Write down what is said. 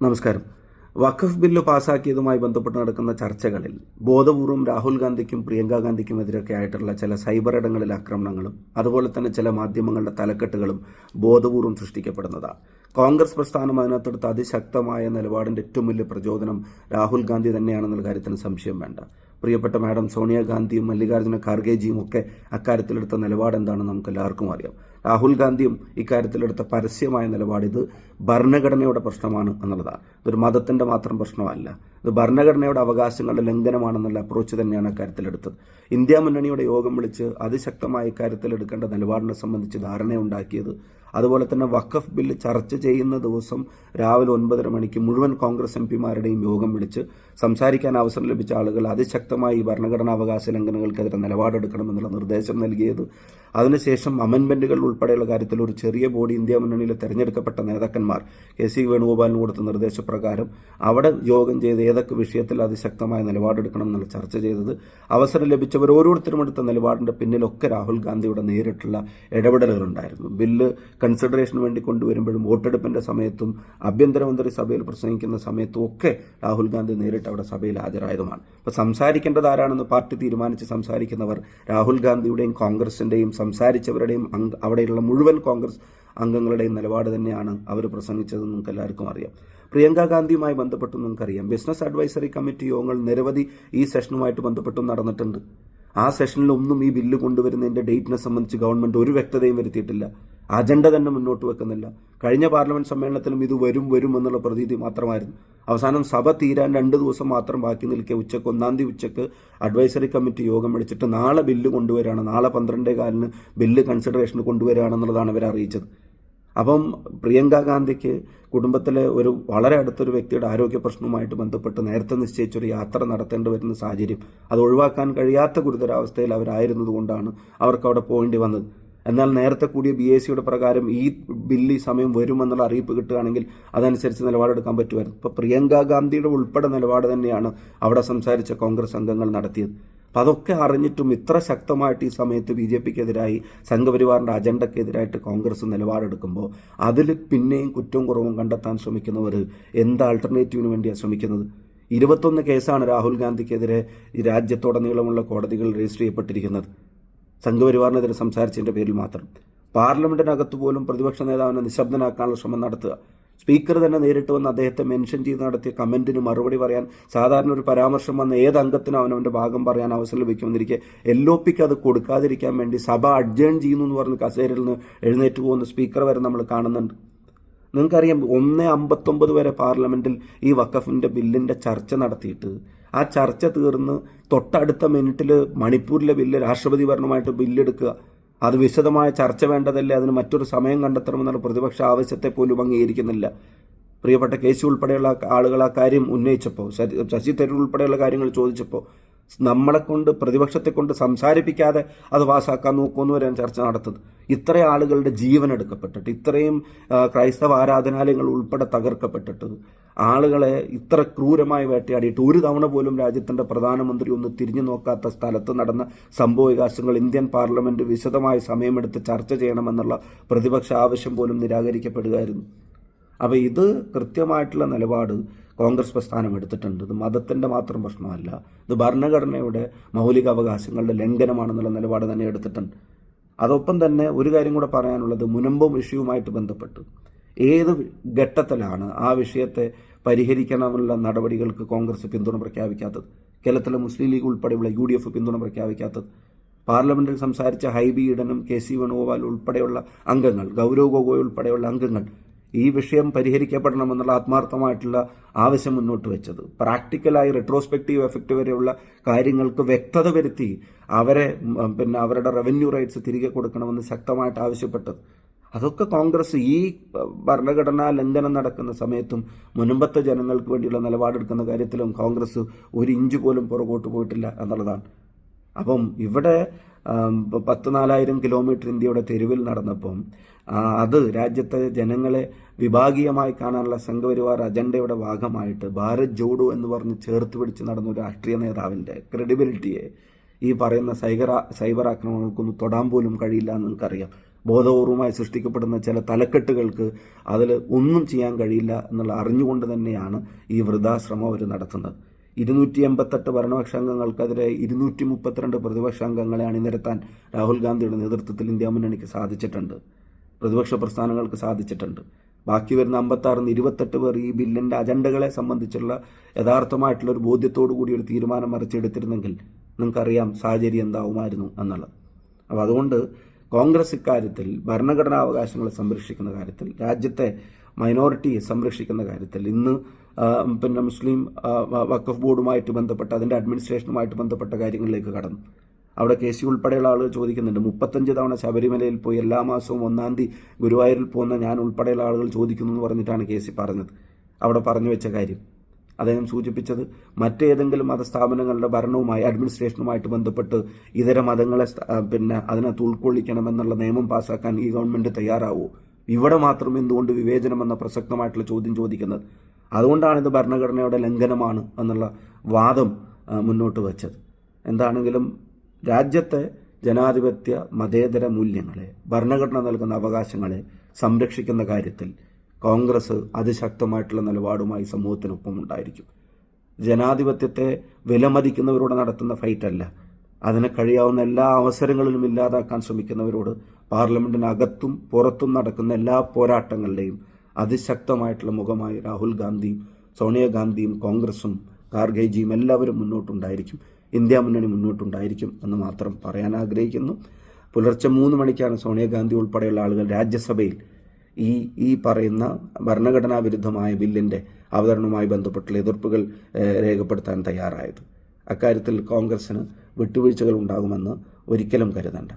നമസ്കാരം. വഖഫ് ബില്ല് പാസാക്കിയതുമായി ബന്ധപ്പെട്ട് നടക്കുന്ന ചർച്ചകളിൽ ബോധപൂർവം രാഹുൽ ഗാന്ധിക്കും പ്രിയങ്ക ഗാന്ധിക്കും എതിരൊക്കെ ആയിട്ടുള്ള ചില സൈബർ ഇടങ്ങളിലെ ആക്രമണങ്ങളും അതുപോലെ തന്നെ ചില മാധ്യമങ്ങളുടെ തലക്കെട്ടുകളും ബോധപൂർവം സൃഷ്ടിക്കപ്പെടുന്നതാണ്. കോൺഗ്രസ് പ്രസ്ഥാനം അതിനകത്തെടുത്ത അതിശക്തമായ നിലപാടിന്റെ ഏറ്റവും വലിയ പ്രചോദനം രാഹുൽ ഗാന്ധി തന്നെയാണെന്നുള്ള കാര്യത്തിന് സംശയം വേണ്ട. പ്രിയപ്പെട്ട മാഡം സോണിയാഗാന്ധിയും മല്ലികാർജ്ജുന ഖാർഗെജിയും ഒക്കെ അക്കാര്യത്തിലെടുത്ത നിലപാട് എന്താണെന്ന് നമുക്ക് എല്ലാവർക്കും അറിയാം. രാഹുൽ ഗാന്ധിയും ഇക്കാര്യത്തിലെടുത്ത പരസ്യമായ നിലപാട് ഇത് ഭരണഘടനയുടെ പ്രശ്നമാണ് എന്നുള്ളതാണ്. ഇതൊരു മതത്തിന്റെ മാത്രം പ്രശ്നമല്ല, ഇത് ഭരണഘടനയുടെ അവകാശങ്ങളുടെ ലംഘനമാണെന്നുള്ള അപ്രോച്ച് തന്നെയാണ് അക്കാര്യത്തിലെടുത്തത്. ഇന്ത്യ മുന്നണിയുടെ യോഗം വിളിച്ച് അതിശക്തമായ ഇക്കാര്യത്തിൽ എടുക്കേണ്ട നിലപാടിനെ സംബന്ധിച്ച് ധാരണയുണ്ടാക്കിയത്, അതുപോലെ തന്നെ വഖഫ് ബില്ല് ചർച്ച ചെയ്യുന്ന ദിവസം രാവിലെ 9:30 മണിക്ക് മുഴുവൻ കോൺഗ്രസ് എംപിമാരുടെയും യോഗം വിളിച്ച് സംസാരിക്കാൻ അവസരം ലഭിച്ച ആളുകൾ അതിശക്തമായി ഈ ഭരണഘടനാ അവകാശ ലംഘനങ്ങൾക്കെതിരെ നിലപാടെടുക്കണമെന്നുള്ള നിർദ്ദേശം നൽകിയത്, അതിനുശേഷം അമെൻമെന്റുകൾ ഉൾപ്പെടെയുള്ള കാര്യത്തിൽ ഒരു ചെറിയ ബോഡി ഇന്ത്യ മുന്നണിയിലെ തെരഞ്ഞെടുക്കപ്പെട്ട നേതാക്കന്മാർ KC വേണുഗോപാലിന് കൊടുത്ത നിർദ്ദേശപ്രകാരം അവിടെ യോഗം ചെയ്ത് ഏതൊക്കെ വിഷയത്തിൽ അതിശക്തമായ നിലപാടെടുക്കണം എന്നുള്ള ചർച്ച ചെയ്തത്, അവസരം ലഭിച്ചവർ ഓരോരുത്തരും എടുത്ത നിലപാടിന്റെ പിന്നിലൊക്കെ രാഹുൽ ഗാന്ധിയുടെ നേരിട്ടുള്ള ഇടപെടലുകളുണ്ടായിരുന്നു. ബില്ല് കൺസിഡറേഷന് വേണ്ടി കൊണ്ടുവരുമ്പോഴും വോട്ടെടുപ്പിന്റെ സമയത്തും ആഭ്യന്തരമന്ത്രി സഭയിൽ പ്രസംഗിക്കുന്ന സമയത്തും ഒക്കെ രാഹുൽ ഗാന്ധി നേരിട്ട് അവിടെ സഭയിൽ ഹാജരായതുമാണ്. അപ്പോൾ സംസാരിക്കേണ്ടത് ആരാണെന്ന് പാർട്ടി തീരുമാനിച്ച് സംസാരിക്കുന്നവർ രാഹുൽ ഗാന്ധിയുടെയും കോൺഗ്രസിന്റെയും സംസാരിച്ചവരുടെയും അവിടെയുള്ള മുഴുവൻ കോൺഗ്രസ് അംഗങ്ങളുടെയും നിലപാട് തന്നെയാണ് അവർ പ്രസംഗിച്ചതെന്ന് നിങ്ങൾക്ക് എല്ലാവർക്കും അറിയാം. പ്രിയങ്ക ഗാന്ധിയുമായി ബന്ധപ്പെട്ട് നിങ്ങൾക്കറിയാം, ബിസിനസ് അഡ്വൈസറി കമ്മിറ്റി യോഗങ്ങൾ നിരവധി ഈ സെഷനുമായിട്ട് ബന്ധപ്പെട്ടും നടന്നിട്ടുണ്ട്. ആ സെഷനിലൊന്നും ഈ ബില്ല് കൊണ്ടുവരുന്നതിന്റെ ഡേറ്റിനെ സംബന്ധിച്ച് ഗവൺമെന്റ് ഒരു വ്യക്തതയും വരുത്തിയിട്ടില്ല. അജണ്ട തന്നെ മുന്നോട്ട് വെക്കുന്നില്ല. കഴിഞ്ഞ പാർലമെന്റ് സമ്മേളനത്തിലും ഇത് വരും എന്നുള്ള പ്രതീതി മാത്രമായിരുന്നു. അവസാനം സഭ തീരാൻ 2 ദിവസം മാത്രം ബാക്കി നിൽക്കെ ഉച്ചക്ക് 1-ാം തീയതി ഉച്ചക്ക് അഡ്വൈസറി കമ്മിറ്റി യോഗം വിളിച്ചിട്ട് നാളെ ബില്ല് കൊണ്ടുവരികയാണ്, നാളെ 12:15 ബില്ല് കൺസിഡറേഷന് കൊണ്ടുവരികയാണെന്നുള്ളതാണ് ഇവർ അറിയിച്ചത്. അപ്പം പ്രിയങ്ക ഗാന്ധിക്ക് കുടുംബത്തിലെ ഒരു വളരെ അടുത്തൊരു വ്യക്തിയുടെ ആരോഗ്യ പ്രശ്നവുമായിട്ട് ബന്ധപ്പെട്ട് നേരത്തെ നിശ്ചയിച്ചൊരു യാത്ര നടത്തേണ്ടി വരുന്ന സാഹചര്യം, അത് ഒഴിവാക്കാൻ കഴിയാത്ത ഗുരുതരാവസ്ഥയിൽ അവരായിരുന്നത് കൊണ്ടാണ് അവർക്ക് അവിടെ പോകേണ്ടി വന്നത്. എന്നാൽ നേരത്തെ കൂടിയ BACയുടെ പ്രകാരം ഈ ബില്ല് ഈ സമയം വരുമെന്നുള്ള അറിയിപ്പ് കിട്ടുകയാണെങ്കിൽ അതനുസരിച്ച് നിലപാടെടുക്കാൻ പറ്റുമായിരുന്നു. ഇപ്പോൾ പ്രിയങ്ക ഗാന്ധിയുടെ ഉൾപ്പെടെ നിലപാട് തന്നെയാണ് അവിടെ സംസാരിച്ച കോൺഗ്രസ് അംഗങ്ങൾ നടത്തിയത്. അപ്പം അതൊക്കെ അറിഞ്ഞിട്ടും ഇത്ര ശക്തമായിട്ട് ഈ സമയത്ത് BJPക്കെതിരായി സംഘപരിവാറിന്റെ അജണ്ടക്കെതിരായിട്ട് കോൺഗ്രസ് നിലപാടെടുക്കുമ്പോൾ അതിൽ പിന്നെയും കുറ്റവും കുറവും കണ്ടെത്താൻ ശ്രമിക്കുന്നവർ എന്ത് ആൾട്ടർനേറ്റീവിന് വേണ്ടിയാണ് ശ്രമിക്കുന്നത്? 21 കേസാണ് രാഹുൽ ഗാന്ധിക്കെതിരെ ഈ രാജ്യത്തുടനീളമുള്ള കോടതികൾ രജിസ്റ്റർ ചെയ്യപ്പെട്ടിരിക്കുന്നത്, സംഘപരിവാറിനെതിരെ സംസാരിച്ചതിന്റെ പേരിൽ മാത്രം. പാർലമെന്റിനകത്ത് പോലും പ്രതിപക്ഷ നേതാവിനെ നിശബ്ദനാക്കാനുള്ള ശ്രമം നടത്തുക, സ്പീക്കർ തന്നെ നേരിട്ട് വന്ന് അദ്ദേഹത്തെ മെൻഷൻ ചെയ്ത് നടത്തിയ കമന്റിന് മറുപടി പറയാൻ സാധാരണ ഒരു പരാമർശം വന്ന ഏത് അംഗത്തിനും അവനവന്റെ ഭാഗം പറയാൻ അവസരം ലഭിക്കുമെന്നിരിക്കെ LOPക്ക് അത് കൊടുക്കാതിരിക്കാൻ വേണ്ടി സഭ അഡ്ജേൺ ചെയ്യുന്നു എന്ന് പറഞ്ഞ് കസേരയിൽ നിന്ന് എഴുന്നേറ്റ് പോകുന്ന സ്പീക്കർ വരെ നമ്മൾ കാണുന്നുണ്ട്. നിങ്ങൾക്കറിയാം, 1:59 വരെ പാർലമെന്റിൽ ഈ വഖഫിന്റെ ബില്ലിന്റെ ചർച്ച നടത്തിയിട്ട് ആ ചർച്ച തീർന്ന് തൊട്ടടുത്ത മിനിറ്റിൽ മണിപ്പൂരിലെ ബില്ല് രാഷ്ട്രപതി ഭരണമായിട്ട് ബില്ലെടുക്കുക, അത് വിശദമായ ചർച്ച വേണ്ടതല്ലേ, അതിന് മറ്റൊരു സമയം കണ്ടെത്തണമെന്നുള്ള പ്രതിപക്ഷ ആവശ്യത്തെ പോലും അംഗീകരിക്കുന്നില്ല. പ്രിയപ്പെട്ട KC ഉൾപ്പെടെയുള്ള ആളുകൾ ആ കാര്യം ഉന്നയിച്ചപ്പോൾ, ശശി തരൂർ ഉൾപ്പെടെയുള്ള കാര്യങ്ങൾ ചോദിച്ചപ്പോൾ നമ്മളെക്കൊണ്ട് പ്രതിപക്ഷത്തെ കൊണ്ട് സംസാരിപ്പിക്കാതെ അത് പാസ്സാക്കാൻ നോക്കുമെന്ന് വരെയാണ് ചർച്ച നടത്തുന്നത്. ഇത്രയും ആളുകളുടെ ജീവൻ എടുക്കപ്പെട്ടിട്ട്, ഇത്രയും ക്രൈസ്തവ ആരാധനാലയങ്ങൾ ഉൾപ്പെടെ തകർക്കപ്പെട്ടിട്ട്, ആളുകളെ ഇത്ര ക്രൂരമായി വേട്ടയാടിയിട്ട് ഒരു തവണ പോലും രാജ്യത്തിന്റെ പ്രധാനമന്ത്രി ഒന്ന് തിരിഞ്ഞു നോക്കാത്ത സ്ഥലത്ത് നടന്ന സംഭവവികാസങ്ങൾ ഇന്ത്യൻ പാർലമെന്റ് വിശദമായി സമയമെടുത്ത് ചർച്ച ചെയ്യണമെന്നുള്ള പ്രതിപക്ഷ ആവശ്യം പോലും നിരാകരിക്കപ്പെടുകയായിരുന്നു. അപ്പോൾ ഇത് കൃത്യമായിട്ടുള്ള നിലപാട് കോൺഗ്രസ് പ്രസ്ഥാനം എടുത്തിട്ടുണ്ട്. ഇത് മതത്തിന്റെ മാത്രം പ്രശ്നമല്ല, ഇത് ഭരണഘടനയുടെ മൗലിക അവകാശങ്ങളുടെ ലംഘനമാണെന്നുള്ള നിലപാട് തന്നെ എടുത്തിട്ടുണ്ട്. അതൊപ്പം തന്നെ ഒരു കാര്യം കൂടെ പറയാനുള്ളത്, മുനമ്പം ഇഷ്യൂവുമായിട്ട് ബന്ധപ്പെട്ട് ഏത് ഘട്ടത്തിലാണ് ആ വിഷയത്തെ പരിഹരിക്കണമെന്നുള്ള നടപടികൾക്ക് കോൺഗ്രസ് പിന്തുണ പ്രഖ്യാപിക്കാത്തത്? കേരളത്തിലെ മുസ്ലിം ലീഗ് ഉൾപ്പെടെയുള്ള UDF പിന്തുണ പ്രഖ്യാപിക്കാത്തത്? പാർലമെന്റിൽ സംസാരിച്ച ഹൈബി ഈഡനും KC വേണുഗോപാൽ ഉൾപ്പെടെയുള്ള അംഗങ്ങൾ, ഗൗരവ് ഗൊഗോയ് ഉൾപ്പെടെയുള്ള അംഗങ്ങൾ ഈ വിഷയം പരിഹരിക്കപ്പെടണമെന്നുള്ള ആത്മാർത്ഥമായിട്ടുള്ള ആവശ്യം മുന്നോട്ട് വെച്ചത്, പ്രാക്ടിക്കലായി റെട്രോസ്പെക്റ്റീവ് എഫക്റ്റ് വരെയുള്ള കാര്യങ്ങൾക്ക് വ്യക്തത വരുത്തി അവരുടെ റവന്യൂ റൈറ്റ്സ് തിരികെ കൊടുക്കണമെന്ന് ശക്തമായിട്ട് ആവശ്യപ്പെട്ടത്, അതൊക്കെ കോൺഗ്രസ് ഈ ഭരണഘടനാ ലംഘനം നടക്കുന്ന സമയത്തും മുൻപത്തെ ജനങ്ങൾക്ക് വേണ്ടിയുള്ള നിലപാടെടുക്കുന്ന കാര്യത്തിലും കോൺഗ്രസ് ഒരു ഇഞ്ച് പോലും പുറകോട്ട് പോയിട്ടില്ല എന്നുള്ളതാണ്. അപ്പം ഇവിടെ 14,000 കിലോമീറ്റർ ഇന്ത്യയുടെ തെരുവിൽ നടന്നപ്പം അത് രാജ്യത്തെ ജനങ്ങളെ വിഭാഗീയമായി കാണാനുള്ള സംഘപരിവാർ അജണ്ടയുടെ ഭാഗമായിട്ട് ഭാരത് ജോഡോ എന്ന് പറഞ്ഞ് ചേർത്ത് പിടിച്ച് നടന്ന ഒരു രാഷ്ട്രീയ നേതാവിൻ്റെ ക്രെഡിബിലിറ്റിയെ ഈ പറയുന്ന സൈബർ ആക്രമണങ്ങൾക്കൊന്നും തൊടാൻ പോലും കഴിയില്ല എന്ന് നിങ്ങൾക്കറിയാം. ബോധപൂർവമായി സൃഷ്ടിക്കപ്പെടുന്ന ചില തലക്കെട്ടുകൾക്ക് അതിൽ ഒന്നും ചെയ്യാൻ കഴിയില്ല എന്നുള്ള അറിഞ്ഞുകൊണ്ട് തന്നെയാണ് ഈ വൃഥാശ്രമം അവർ നടത്തുന്നത്. 288 ഭരണപക്ഷാംഗങ്ങൾക്കെതിരെ 232 പ്രതിപക്ഷാംഗങ്ങളെ അണിനിരത്താൻ രാഹുൽ ഗാന്ധിയുടെ നേതൃത്വത്തിൽ ഇന്ത്യ മുന്നണിക്ക് സാധിച്ചിട്ടുണ്ട്, പ്രതിപക്ഷ പ്രസ്ഥാനങ്ങൾക്ക് സാധിച്ചിട്ടുണ്ട്. ബാക്കി വരുന്ന 56-28 പേർ ഈ ബില്ലിൻ്റെ അജണ്ടകളെ സംബന്ധിച്ചുള്ള യഥാർത്ഥമായിട്ടുള്ള ഒരു ബോധ്യത്തോടു കൂടി ഒരു തീരുമാനം മറിച്ചെടുത്തിരുന്നെങ്കിൽ നിങ്ങൾക്കറിയാം സാഹചര്യം എന്താവുമായിരുന്നു എന്നുള്ളത്. അപ്പോൾ അതുകൊണ്ട് കോൺഗ്രസ് ഇക്കാര്യത്തിൽ ഭരണഘടനാവകാശങ്ങളെ സംരക്ഷിക്കുന്ന കാര്യത്തിൽ, രാജ്യത്തെ മൈനോറിറ്റിയെ സംരക്ഷിക്കുന്ന കാര്യത്തിൽ ഇന്ന് മുസ്ലിം വഖഫ് ബോർഡുമായിട്ട് ബന്ധപ്പെട്ട അതിൻ്റെ അഡ്മിനിസ്ട്രേഷനുമായിട്ട് ബന്ധപ്പെട്ട കാര്യങ്ങളിലേക്ക് കടന്നു. അവിടെ KC ഉൾപ്പെടെയുള്ള ആളുകൾ ചോദിക്കുന്നുണ്ട്, 35 തവണ ശബരിമലയിൽ പോയി എല്ലാ മാസവും 1-ാം തീയതി ഗുരുവായൂരിൽ പോകുന്ന ഞാൻ ഉൾപ്പെടെയുള്ള ആളുകൾ ചോദിക്കുന്നു എന്ന് പറഞ്ഞിട്ടാണ് KC പറഞ്ഞത്. അവിടെ പറഞ്ഞു വെച്ച കാര്യം അദ്ദേഹം സൂചിപ്പിച്ചത് മറ്റേതെങ്കിലും മതസ്ഥാപനങ്ങളുടെ ഭരണവുമായി അഡ്മിനിസ്ട്രേഷനുമായിട്ട് ബന്ധപ്പെട്ട് ഇതര മതങ്ങളെ അതിനകത്ത് ഉൾക്കൊള്ളിക്കണമെന്നുള്ള നിയമം പാസ്സാക്കാൻ ഈ ഗവൺമെൻറ് തയ്യാറാവുമോ? ഇവിടെ മാത്രം എന്തുകൊണ്ട് വിവേചനം എന്ന പ്രസക്തമായിട്ടുള്ള ചോദ്യം ചോദിക്കുന്നത്. അതുകൊണ്ടാണിത് ഭരണഘടനയുടെ ലംഘനമാണ് എന്നുള്ള വാദം മുന്നോട്ട് വച്ചത്. എന്താണെങ്കിലും രാജ്യത്തെ ജനാധിപത്യ മതേതര മൂല്യങ്ങളെ, ഭരണഘടന നൽകുന്ന അവകാശങ്ങളെ സംരക്ഷിക്കുന്ന കാര്യത്തിൽ കോൺഗ്രസ് അതിശക്തമായിട്ടുള്ള നിലപാടുമായി സമൂഹത്തിനൊപ്പം ഉണ്ടായിരിക്കും. ജനാധിപത്യത്തെ വിലമതിക്കുന്നവരോട് നടത്തുന്ന ഫൈറ്റല്ല, അതിന് കഴിയാവുന്ന എല്ലാ അവസരങ്ങളിലും ഇല്ലാതാക്കാൻ ശ്രമിക്കുന്നവരോട് പാർലമെന്റിനകത്തും പുറത്തും നടക്കുന്ന എല്ലാ പോരാട്ടങ്ങളുടെയും അതിശക്തമായിട്ടുള്ള മുഖമായി രാഹുൽ ഗാന്ധിയും സോണിയാഗാന്ധിയും കോൺഗ്രസും ഖാർഗെജിയും എല്ലാവരും മുന്നോട്ടുണ്ടായിരിക്കും. ഇന്ത്യ മുന്നണി മുന്നോട്ടുണ്ടായിരിക്കും എന്ന് മാത്രം പറയാൻ ആഗ്രഹിക്കുന്നു. പുലർച്ചെ 3 മണിക്കാണ് സോണിയാഗാന്ധി ഉൾപ്പെടെയുള്ള ആളുകൾ രാജ്യസഭയിൽ ഈ പറയുന്ന ഭരണഘടനാ വിരുദ്ധമായ ബില്ലിൻ്റെ അവതരണവുമായി ബന്ധപ്പെട്ടുള്ള എതിർപ്പുകൾ രേഖപ്പെടുത്താൻ തയ്യാറായത്. അക്കാര്യത്തിൽ കോൺഗ്രസിന് വിട്ടുവീഴ്ചകൾ ഉണ്ടാകുമെന്ന് ഒരിക്കലും കരുതണ്ട.